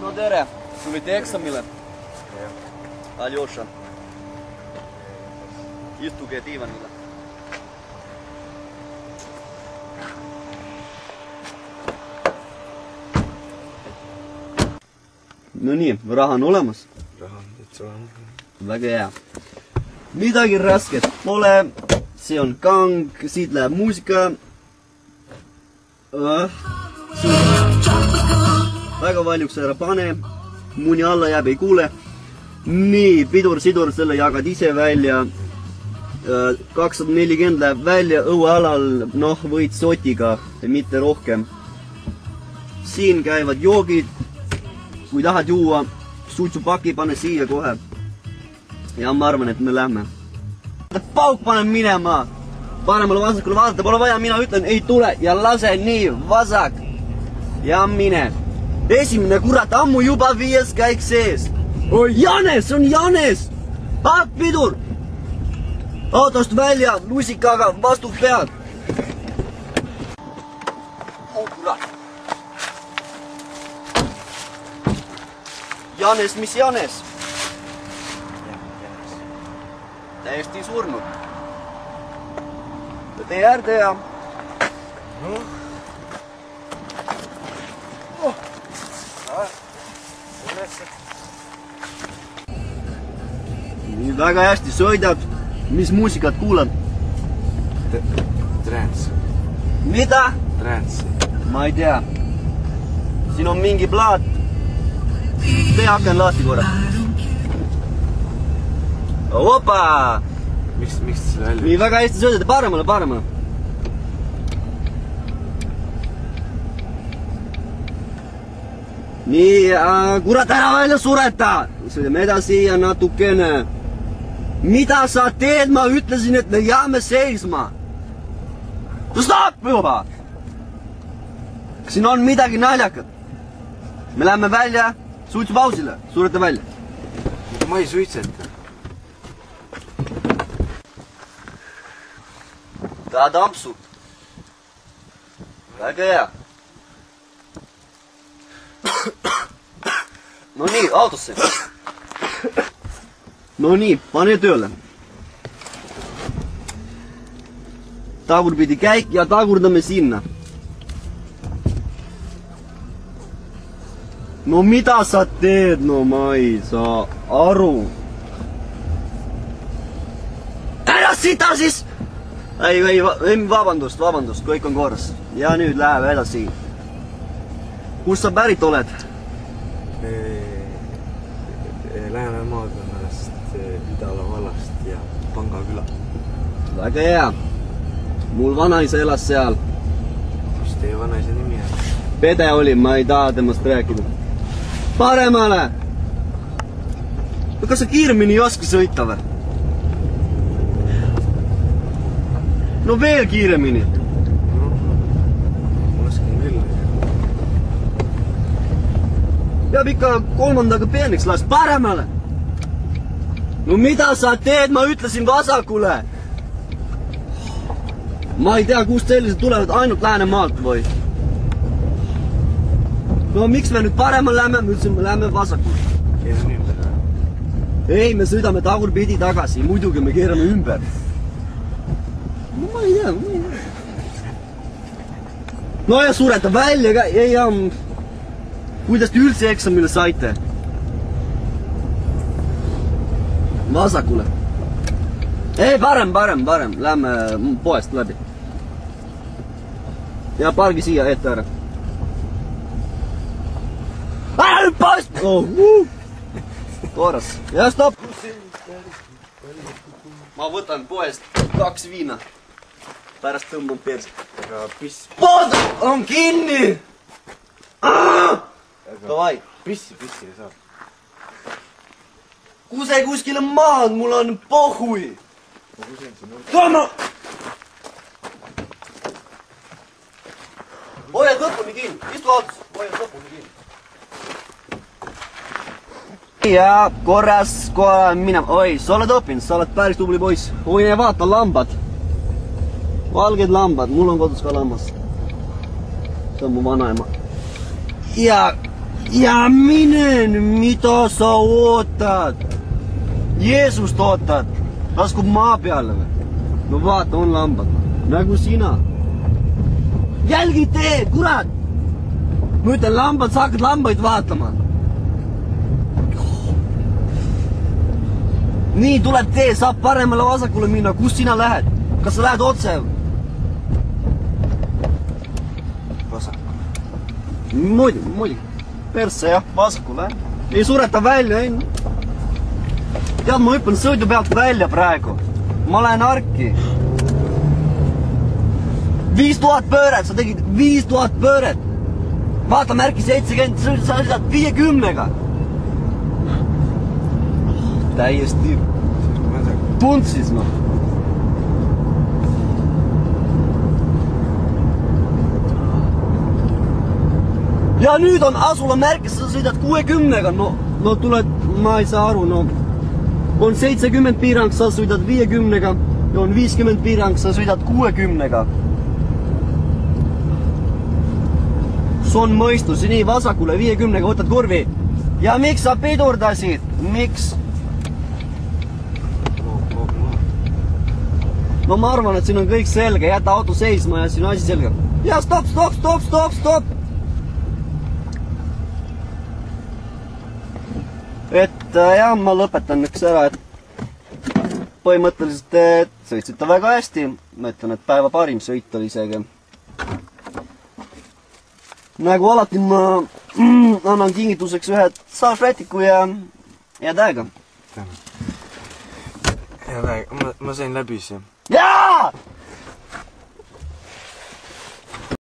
No tere, tulite eksamile? Aljoša. Istuge diivanile. No nii, raha on olemas. Raha on täitsa olemas. Väga hea. Midagi rasket pole. See on kang, siit läheb muusika. Väga valjuks ära pane. Muni alla jääb, ei kuule. Nii, pidur-sidur, selle jagad ise välja. 240 läheb välja õuealal, noh, võid sotiga, mitte rohkem. Siin käivad joogid. Kui tahad juua, suitsupaki pane siia kohe. Ja ma arvan, et me lähme. Pauk panen minema. Paremale vasakule vaadata, pole vaja, mina ütlen, ei tule ja lase nii, vasak. Ja mine. Esimene kurat, ammu juba 5. käik sees. Oi, Janes, on Janes. Paak pidur. Autost välja, lusikaga vastu pead. Oh, kurat. Janes, mis Janes? Täiesti surnud. Tee äärde ja... Nii väga hästi sõidad. Mis muusikat kuulad? Trance. Mida? Trance. Ma ei tea. Siin on mingi plaat. Tee aken lahti korra. Opa! Miks see välja? Nii väga hästi sõidad. Paremale, paremale. Nii, kurat ära välja sureta! Sõidame edasi ja natukene. Mida sa teed? Ma ütlesin, et me jääme seisma. Stop juba! Siin on midagi naljakat. Me läheme välja suitsupausile. Sureta välja. Ma ei suitseta. Tahad ampsu? Väga hea. No nii, autosse. No nii, pane tööle. Tagurpidi käik ja tagurdame sinna. No mida sa teed? No ma ei saa aru. Ära sita siis! Ei, vabandust, kõik on korras. Ja nüüd läheb edasi. Kust sa pärit oled? Läheme maakonnast, Idala vallast ja Pangaküla. Väga hea. Mul vanaisa elas seal. Mis teie vanaisa nimi on? Pede oli, ma ei taha temast rääkida. Paremale! Kas sa kiiremini ei oska sõita või? No veel kiiremini. Ma oskan küll. Peab ikka 3. peeniks las paremale. No mida sa teed? Ma ütlesin vasakule. Ma ei tea, kust sellised tulevad, ainult Läänemaalt või? No miks me nüüd paremal lähme? Me ütlesin, me lähme vasakule. Keerame ümber. Ei, me sõidame tagurpidi tagasi. Muidugi me keerame ümber. No ma ei tea. No ja sureta välja ka. Ei, kuidas te üldse eksamile saite? Vasakule. Ei, parem. Lähme poest läbi. Ja pargi siia ette ära. Ära nüüd poest! Korras. Ja stopp! Ma võtan poest 2 viina. Pärast tõmbun perse. Aga piss Pood on kinni! Davai. Pissi ei saa. Kuse kuskile maad, mul on pohui. Toma! Hoiad lõpuni kinni. Istu autos. Hoiad lõpuni kinni. Ja korras kohe minema. Oi, sa oled õppinud, sa oled päris tubli poiss. Hoine vaata, lambad. Valged lambad, mul on kodus ka lammas. See on mu vanaema. Ja ja mine nüüd, mida sa ootad? Jeesust ootad? Laskub maa peale või? No vaata, on lambad. Nagu sina. Jälgi tee, kurat! Ma ütlen lambad, sa hakkad lambaid vaatama. Nii tuleb tee, saab paremale vasakule minna. Kus sina lähed? Kas sa lähed otse? Vasak. Muidugi. Persse jah, vasakule. Ei sureta välja, ei. Tead, ma hüppan sõidu pealt välja praegu. Ma lähen arki. 5000 pööret, sa tegid 5000 pööret. Vaata märki 70, sa sõidad 50-ga. Täiesti puntsis, noh. Ja nüüd on asula märkis, sa sõidad 60-ga, no tuled, ma ei saa aru, no. On 70 piirang, sa sõidad 50-ga ja on 50 piirang, sa sõidad 60-ga. See on mõistus, nii vasakule 50-ga võtad kurvi. Ja miks sa pidurdasid? Miks? No ma arvan, et siin on kõik selge, jäta auto seisma ja siin on asi selge. Ja stop! Et jah, ma lõpetan üks ära, et põhimõtteliselt sõitsite väga hästi. Ma ütlen, et päeva parim sõit oli isegi. Nagu alati ma annan kingituseks ühe saasrätiku ja täega. Ja täega, ma sain läbi siia.